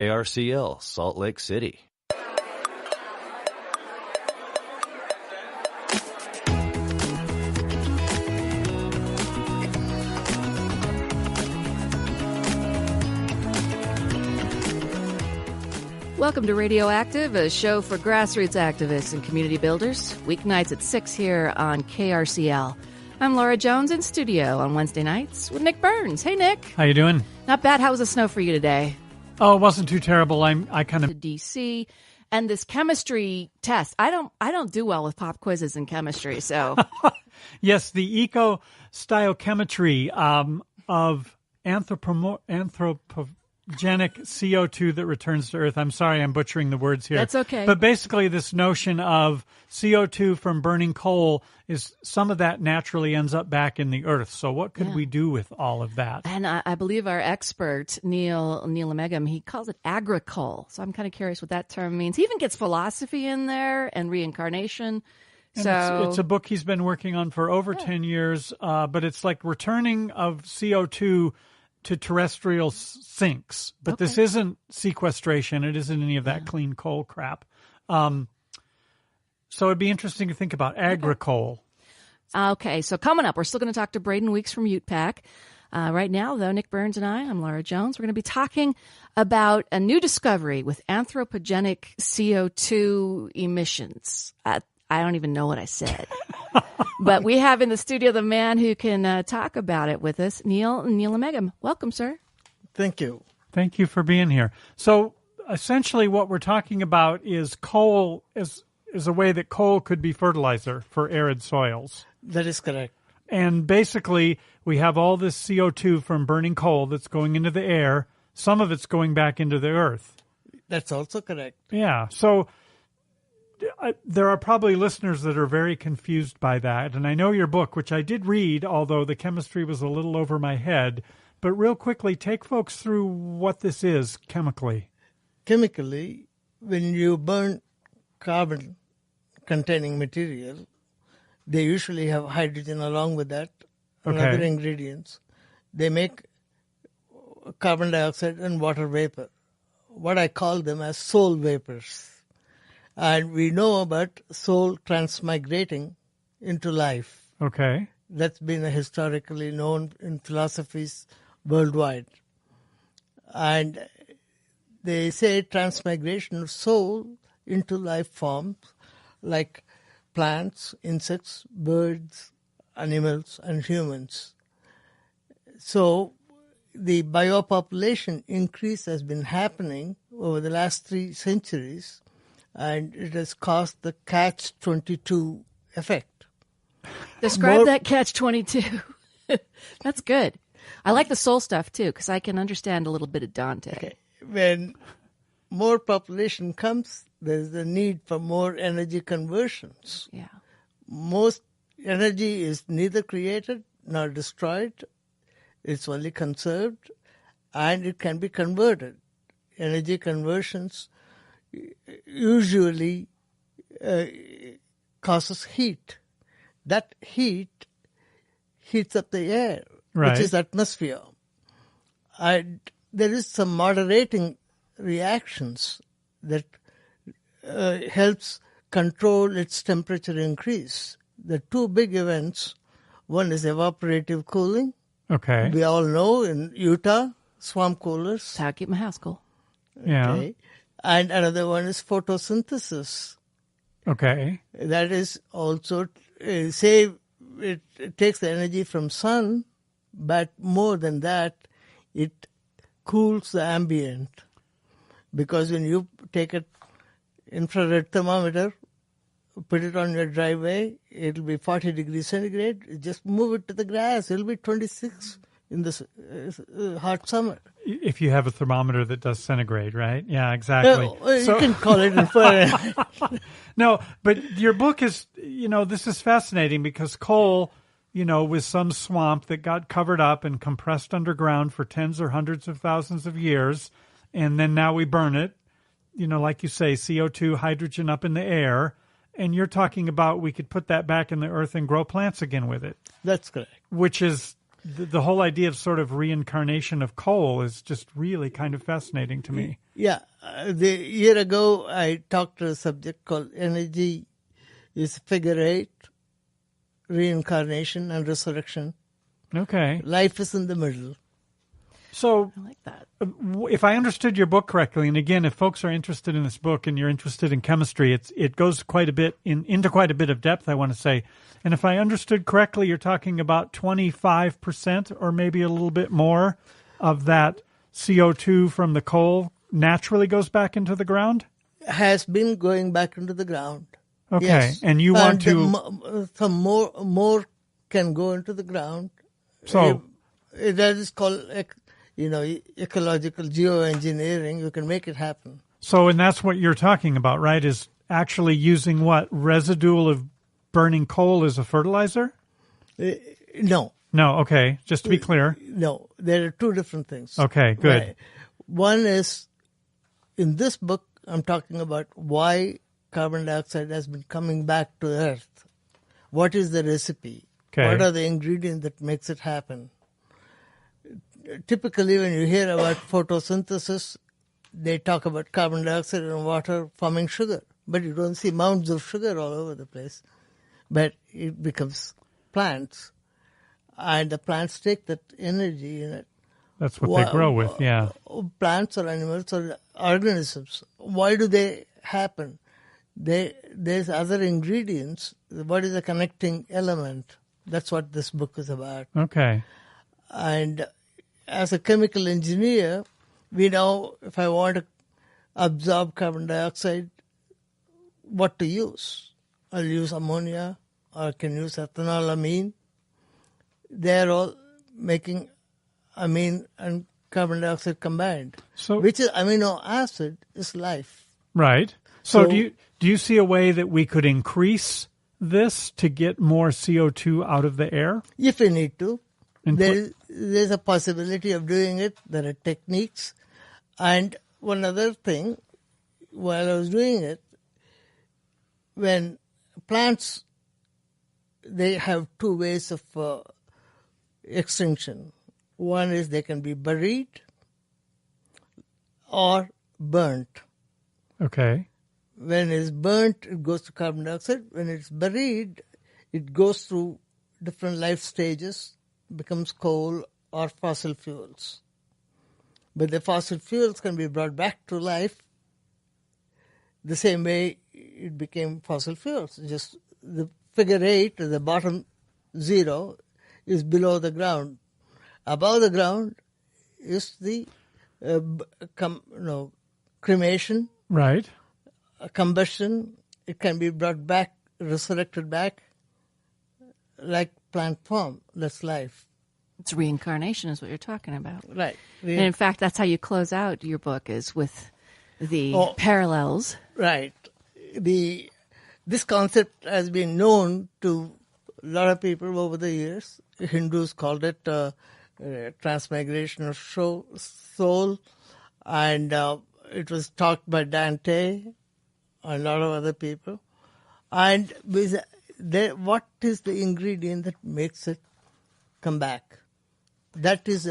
KRCL, Salt Lake City. Welcome to Radioactive, a show for grassroots activists and community builders. Weeknights at 6 here on KRCL. I'm Lara Jones in studio on Wednesday nights with Nick Burns. Hey, Nick. How you doing? Not bad. How was the snow for you today? Oh, it wasn't too terrible. I kind of to DC and this chemistry test. I don't do well with pop quizzes in chemistry, so yes, the eco-stoichiometry of anthropogenic CO2 that returns to Earth. I'm sorry, I'm butchering the words here. That's okay. But basically, this notion of CO2 from burning coal is some of that naturally ends up back in the Earth. So what could we do with all of that? And I believe our expert, Neelameggham, he calls it Agricoal. So I'm kind of curious what that term means. He even gets philosophy in there and reincarnation. And it's a book he's been working on for over 10 years, but it's like returning of CO2 to terrestrial sinks. But this isn't sequestration. It isn't any of that clean coal crap. So it'd be interesting to think about Agricoal. Okay, so coming up, we're still going to talk to Braden Weeks from Ute Pack. Right now, though, Nick Burns and I'm Lara Jones. We're going to be talking about a new discovery with anthropogenic CO2 emissions. I don't even know what I said. But we have in the studio the man who can talk about it with us, Neelameggham. Welcome, sir. Thank you. Thank you for being here. So essentially what we're talking about is coal is a way that coal could be fertilizer for arid soils. That is correct. And basically we have all this CO2 from burning coal that's going into the air. Some of it's going back into the earth. That's also correct. Yeah. So there are probably listeners that are very confused by that. And I know your book, which I did read, although the chemistry was a little over my head. But real quickly, take folks through what this is chemically. Chemically, when you burn carbon-containing material, they usually have hydrogen along with that and other ingredients. They make carbon dioxide and water vapor, what I call them as soul vapors. And we know about soul transmigrating into life. Okay. That's been historically known in philosophies worldwide. And they say transmigration of soul into life forms like plants, insects, birds, animals, and humans. So the biopopulation increase has been happening over the last 3 centuries, and it has caused the catch-22 effect. Describe that catch-22. That's good. I like the soul stuff, too, because I can understand a little bit of Dante. Okay. When more population comes, there's the need for more energy conversions. Yeah. Most energy is neither created nor destroyed. It's only conserved, and it can be converted. Energy conversions usually causes heat. That heat heats up the air, which is atmosphere. And there is some moderating reactions that helps control its temperature increase. The 2 big events, one is evaporative cooling. Okay. We all know in Utah, swamp coolers. That's how I keep my house cool. Yeah. Okay. And another one is photosynthesis. Okay. That is also, say, it takes the energy from sun, but more than that, it cools the ambient. Because when you take an infrared thermometer, put it on your driveway, it'll be 40 degrees centigrade. Just move it to the grass. It'll be 26 in this hot summer. If you have a thermometer that does centigrade, right? Yeah, exactly. You can call it infrared. No, but your book is, this is fascinating because coal, with some swamp that got covered up and compressed underground for tens or hundreds of thousands of years, and then now we burn it, like you say, CO2, hydrogen up in the air, and you're talking about we could put that back in the earth and grow plants again with it. That's correct. Which is the whole idea of sort of reincarnation of coal is just really kind of fascinating to me. Yeah. The year ago, I talked to a subject called energy is figure 8, reincarnation and resurrection. Okay. Life is in the middle. So I like that. if I understood your book correctly, and again, if folks are interested in this book and you're interested in chemistry, it goes quite a bit into quite a bit of depth, I want to say. And if I understood correctly, you're talking about 25% or maybe a little bit more of that CO2 from the coal naturally goes back into the ground? Has been going back into the ground. Okay, Yes. and you want to... Some more can go into the ground. So That is called, ecological geoengineering. You can make it happen. So, and that's what you're talking about, right? Is actually using what? Residual of burning coal as a fertilizer? No. No, okay. Just to be clear. No. There are two different things. Okay, good. Right. One is, in this book, I'm talking about why carbon dioxide has been coming back to Earth. What is the recipe? Okay. What are the ingredients that makes it happen? Typically, when you hear about photosynthesis, they talk about carbon dioxide and water forming sugar. But you don't see mounds of sugar all over the place. But it becomes plants. And the plants take that energy in it. That's what they grow with, yeah. Plants or animals or organisms. Why do they happen? There's other ingredients. What is the connecting element? That's what this book is about. Okay. And as a chemical engineer, we know if I want to absorb carbon dioxide, what to use. I'll use ammonia or I can use ethanolamine. They're all making amine and carbon dioxide combined. So, which is amino acid is life. Right. So do you see a way that we could increase this to get more CO2 out of the air? If we need to. There's a possibility of doing it. There are techniques. And one other thing, while I was doing it, when plants, they have two ways of extinction. One is they can be buried or burnt. Okay. When it's burnt, it goes to carbon dioxide. When it's buried, it goes through different life stages, becomes coal or fossil fuels. But the fossil fuels can be brought back to life the same way it became fossil fuels. Just the figure 8, the bottom 0, is below the ground. Above the ground is the cremation. Right. Combustion. It can be brought back, resurrected back, like plant form. That's life. It's reincarnation is what you're talking about. Right. And in fact, that's how you close out your book, is with the parallels. Right. This concept has been known to a lot of people over the years. Hindus called it transmigration of soul, and it was taught by Dante and a lot of other people. And what is the ingredient that makes it come back? That is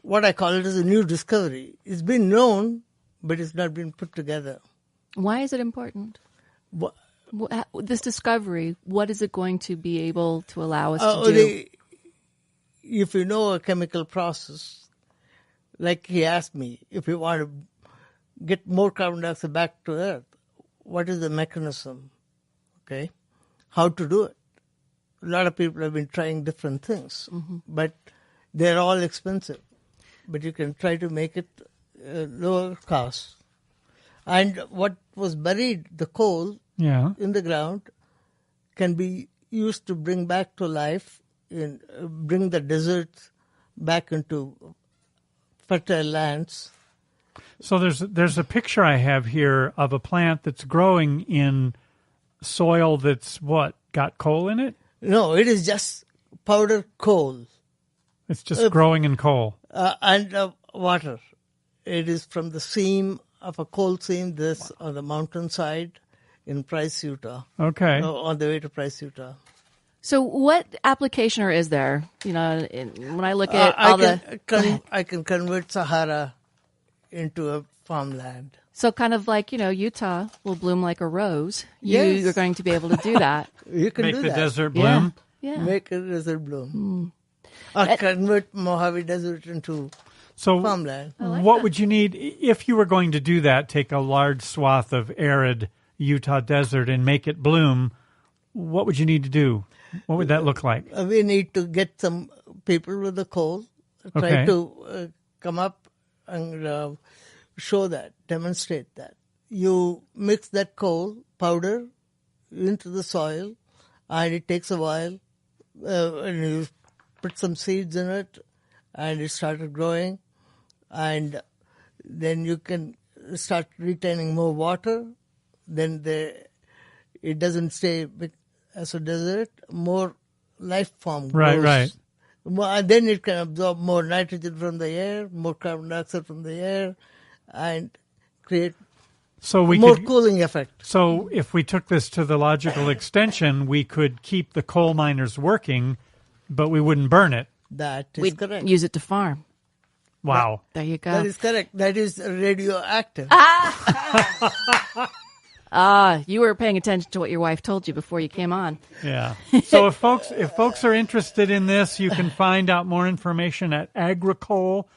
what I call it as a new discovery. It's been known, but it's not been put together. Why is it important? This discovery, what is it going to be able to allow us to do? If you know a chemical process, like he asked me, if you want to get more carbon dioxide back to Earth, what is the mechanism? Okay, how to do it? A lot of people have been trying different things, but they're all expensive. But you can try to make it lower cost. And what was buried, the coal in the ground, can be used to bring back to life, bring the deserts back into fertile lands. So there's a picture I have here of a plant that's growing in soil that's got coal in it? No, it is just powdered coal. It's just growing in coal. And water. It is from the seam of a coal seam, this on the mountainside in Price, Utah. Okay. On the way to Price, Utah. So what application or is there? You know, when I look at all I can convert Sahara into a farmland. So kind of like, you know, Utah will bloom like a rose. Yes. You're going to be able to do that. You can Make do the that. desert bloom. Yeah. Make a desert bloom. Or convert Mojave Desert into So farmland. what would you need if you were going to do that, take a large swath of arid Utah desert and make it bloom? What would you need to do? What would that look like? We need to get some people with the coal, try Okay. to come up and show that, demonstrate that. You mix that coal powder into the soil, and it takes a while, and you put some seeds in it, and it started growing, and then you can start retaining more water. Then it doesn't stay as a desert, more life form grows. Right. And then it can absorb more nitrogen from the air, more carbon dioxide from the air, and create So we more could, cooling effect. So if we took this to the logical extension, we could keep the coal miners working, but we wouldn't burn it. That is We'd correct. use it to farm. Wow. There you go. That is correct. That is radioactive. You were paying attention to what your wife told you before you came on. Yeah. So if folks are interested in this, you can find out more information at agricoal.org.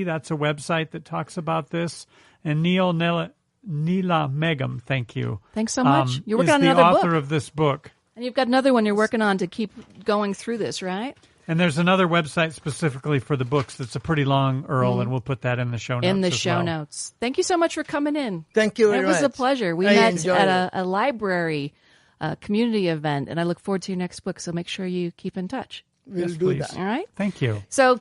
That's a website that talks about this. And Neelameggham, thank you. Thanks so much. You're working is on the another author book. of this book. And you've got another one you're working on to keep going through this, right? And there's another website specifically for the books that's a pretty long URL, and we'll put that in the show notes. In the as show well. notes. Thank you so much for coming in. Thank you very It was much. a pleasure. We I met enjoyed at it. a library community event, and I look forward to your next book, so make sure you keep in touch. We'll Yes, do please. that. All right? Thank you. So